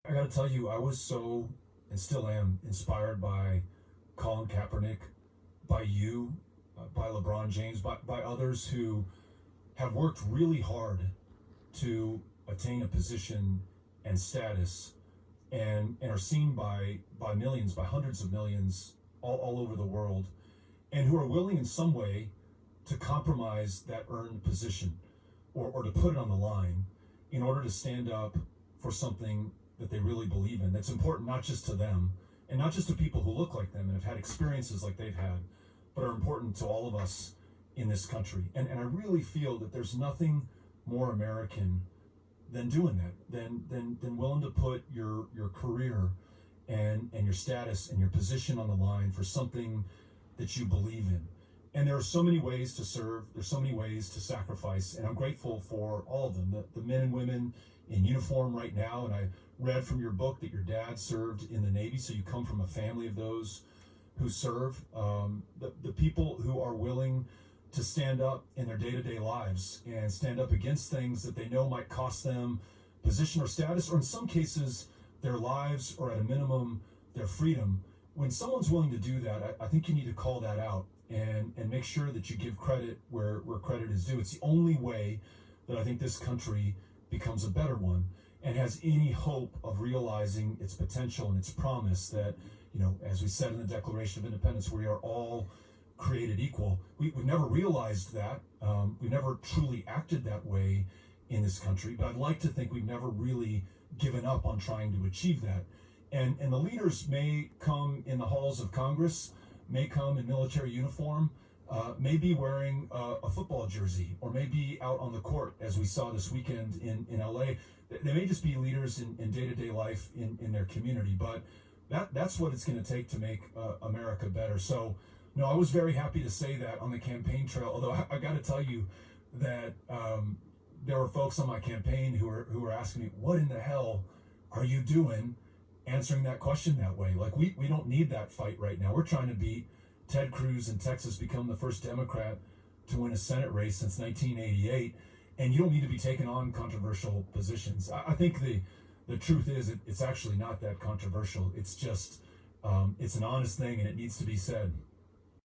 I got to tell you, I was so, and still am, inspired by Colin Kaepernick, by you, by LeBron James, by others who have worked really hard to attain a position and status, and are seen by millions, by hundreds of millions all over the world, and who are willing in some way to compromise that earned position, or to put it on the line in order to stand up for something that they really believe in, that's important not just to them and not just to people who look like them and have had experiences like they've had, but are important to all of us in this country. And I really feel that there's nothing more American than doing that, than willing to put your career and your status and your position on the line for something that you believe in. And there are so many ways to serve, there's so many ways to sacrifice, and I'm grateful for all of them. The men and women in uniform right now, and I read from your book that your dad served in the Navy, so you come from a family of those who serve. The people who are willing to stand up in their day-to-day lives and stand up against things that they know might cost them position or status, or in some cases, their lives, or at a minimum, their freedom. When someone's willing to do that, I think you need to call that out and make sure that you give credit where credit is due. It's the only way that I think this country becomes a better one and has any hope of realizing its potential and its promise that, as we said in the Declaration of Independence, we are all created equal. We've never realized that. We've never truly acted that way in this country, but I'd like to think we've never really given up on trying to achieve that. And the leaders may come in the halls of Congress, may come in military uniform, may be wearing a football jersey, or may be out on the court, as we saw this weekend in LA. They may just be leaders in day-to-day life in their community, but that's what it's going to take to make America better. So, no, I was very happy to say that on the campaign trail, although I got to tell you that there were folks on my campaign who were asking me, what in the hell are you doing answering that question that way? Like, we don't need that fight right now. We're trying to beat Ted Cruz in Texas, become the first Democrat to win a Senate race since 1988, and you don't need to be taking on controversial positions. I think the truth is it's actually not that controversial. It's just, it's an honest thing, and it needs to be said.